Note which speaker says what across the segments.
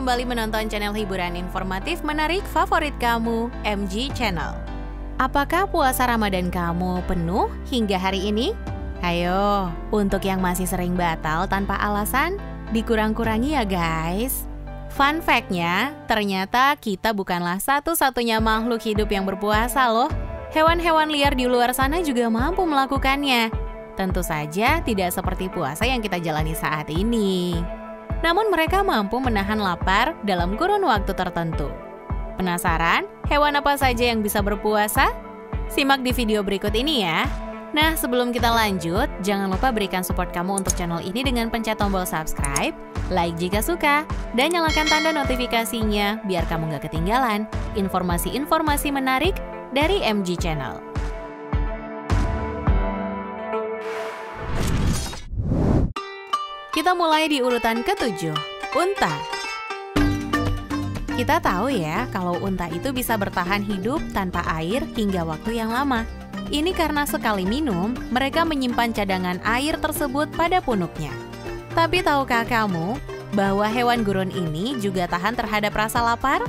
Speaker 1: kembali menonton channel hiburan informatif menarik favorit kamu, MG Channel. Apakah puasa Ramadan kamu penuh hingga hari ini? Ayo, untuk yang masih sering batal tanpa alasan, dikurang-kurangi ya guys. Fun fact-nya, ternyata kita bukanlah satu-satunya makhluk hidup yang berpuasa loh. Hewan-hewan liar di luar sana juga mampu melakukannya. Tentu saja tidak seperti puasa yang kita jalani saat ini. Namun mereka mampu menahan lapar dalam kurun waktu tertentu. Penasaran hewan apa saja yang bisa berpuasa? Simak di video berikut ini ya. Nah, sebelum kita lanjut, jangan lupa berikan support kamu untuk channel ini dengan pencet tombol subscribe, like jika suka, dan nyalakan tanda notifikasinya biar kamu gak ketinggalan informasi-informasi menarik dari MG Channel. Kita mulai di urutan ke-7, unta. Kita tahu ya kalau unta itu bisa bertahan hidup tanpa air hingga waktu yang lama. Ini karena sekali minum, mereka menyimpan cadangan air tersebut pada punuknya. Tapi tahukah kamu bahwa hewan gurun ini juga tahan terhadap rasa lapar?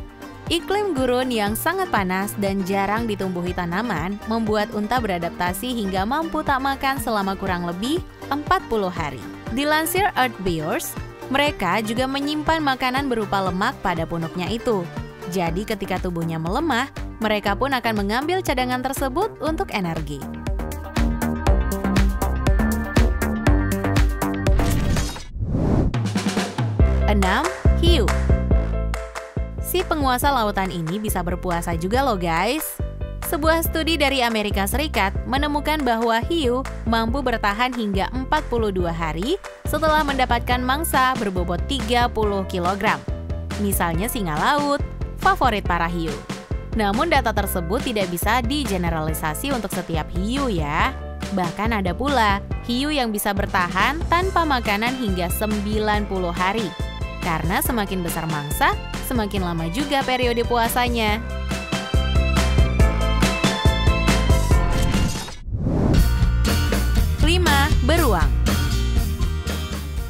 Speaker 1: Iklim gurun yang sangat panas dan jarang ditumbuhi tanaman membuat unta beradaptasi hingga mampu tak makan selama kurang lebih 40 hari. Dilansir Earthbears, mereka juga menyimpan makanan berupa lemak pada punuknya itu. Jadi ketika tubuhnya melemah, mereka pun akan mengambil cadangan tersebut untuk energi. Enam, hiu. Si penguasa lautan ini bisa berpuasa juga loh guys. Sebuah studi dari Amerika Serikat menemukan bahwa hiu mampu bertahan hingga 42 hari setelah mendapatkan mangsa berbobot 30 kg. Misalnya singa laut, favorit para hiu. Namun data tersebut tidak bisa digeneralisasi untuk setiap hiu ya. Bahkan ada pula hiu yang bisa bertahan tanpa makanan hingga 90 hari. Karena semakin besar mangsa, semakin lama juga periode puasanya. 5. Beruang.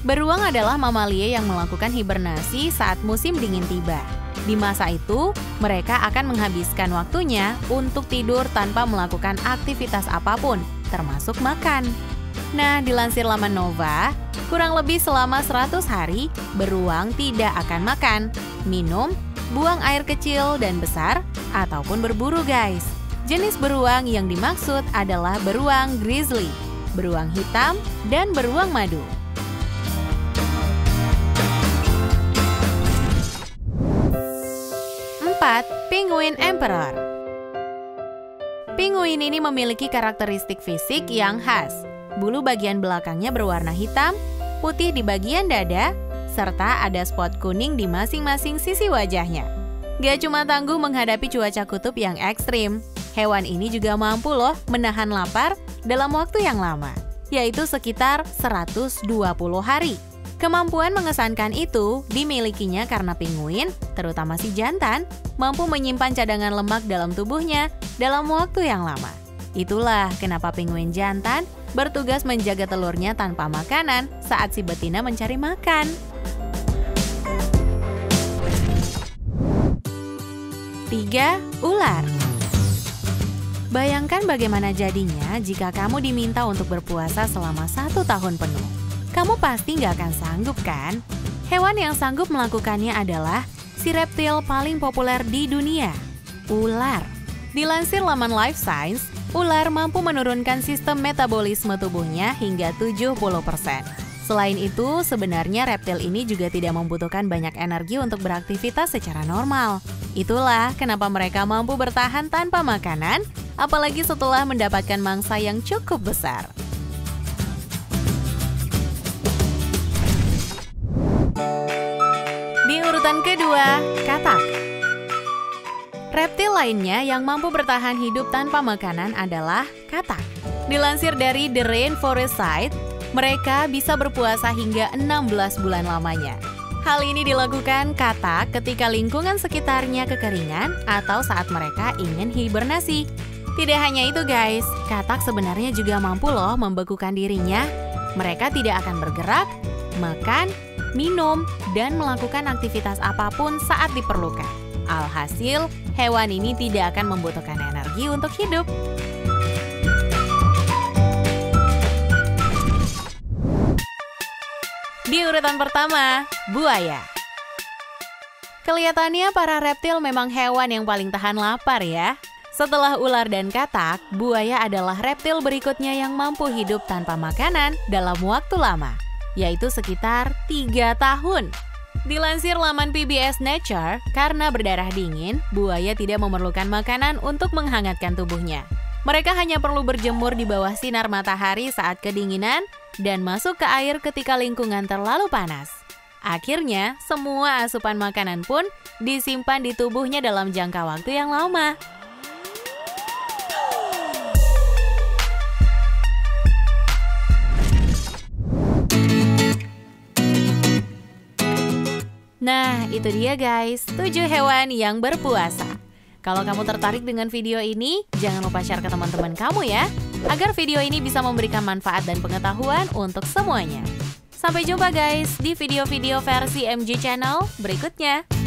Speaker 1: Beruang adalah mamalia yang melakukan hibernasi saat musim dingin tiba. Di masa itu, mereka akan menghabiskan waktunya untuk tidur tanpa melakukan aktivitas apapun, termasuk makan. Nah, dilansir laman Nova, kurang lebih selama 100 hari, beruang tidak akan makan, minum, buang air kecil dan besar, ataupun berburu guys. Jenis beruang yang dimaksud adalah beruang grizzly, beruang hitam, dan beruang madu. 4. Penguin Emperor. Penguin ini memiliki karakteristik fisik yang khas. Bulu bagian belakangnya berwarna hitam, putih di bagian dada, serta ada spot kuning di masing-masing sisi wajahnya. Gak cuma tangguh menghadapi cuaca kutub yang ekstrim, hewan ini juga mampu loh menahan lapar dalam waktu yang lama, yaitu sekitar 120 hari. Kemampuan mengesankan itu dimilikinya karena penguin, terutama si jantan, mampu menyimpan cadangan lemak dalam tubuhnya dalam waktu yang lama. Itulah kenapa penguin jantan bertugas menjaga telurnya tanpa makanan saat si betina mencari makan. 3. Ular. Bayangkan bagaimana jadinya jika kamu diminta untuk berpuasa selama 1 tahun penuh. Kamu pasti nggak akan sanggup kan? Hewan yang sanggup melakukannya adalah si reptil paling populer di dunia, ular. Dilansir laman Life Science, ular mampu menurunkan sistem metabolisme tubuhnya hingga 70%. Selain itu, sebenarnya reptil ini juga tidak membutuhkan banyak energi untuk beraktivitas secara normal. Itulah kenapa mereka mampu bertahan tanpa makanan, apalagi setelah mendapatkan mangsa yang cukup besar. Di urutan kedua, katak. Reptil lainnya yang mampu bertahan hidup tanpa makanan adalah katak. Dilansir dari The Rainforest Site, mereka bisa berpuasa hingga 16 bulan lamanya. Hal ini dilakukan katak ketika lingkungan sekitarnya kekeringan atau saat mereka ingin hibernasi. Tidak hanya itu guys, katak sebenarnya juga mampu loh membekukan dirinya. Mereka tidak akan bergerak, makan, minum, dan melakukan aktivitas apapun saat diperlukan. Alhasil, hewan ini tidak akan membutuhkan energi untuk hidup. Di urutan pertama, buaya. Kelihatannya para reptil memang hewan yang paling tahan lapar ya. Setelah ular dan katak, buaya adalah reptil berikutnya yang mampu hidup tanpa makanan dalam waktu lama, yaitu sekitar 3 tahun. Dilansir laman PBS Nature, karena berdarah dingin, buaya tidak memerlukan makanan untuk menghangatkan tubuhnya. Mereka hanya perlu berjemur di bawah sinar matahari saat kedinginan dan masuk ke air ketika lingkungan terlalu panas. Akhirnya, semua asupan makanan pun disimpan di tubuhnya dalam jangka waktu yang lama. Nah, itu dia guys, 7 hewan yang berpuasa. Kalau kamu tertarik dengan video ini, jangan lupa share ke teman-teman kamu ya, agar video ini bisa memberikan manfaat dan pengetahuan untuk semuanya. Sampai jumpa guys di video-video versi MG Channel berikutnya.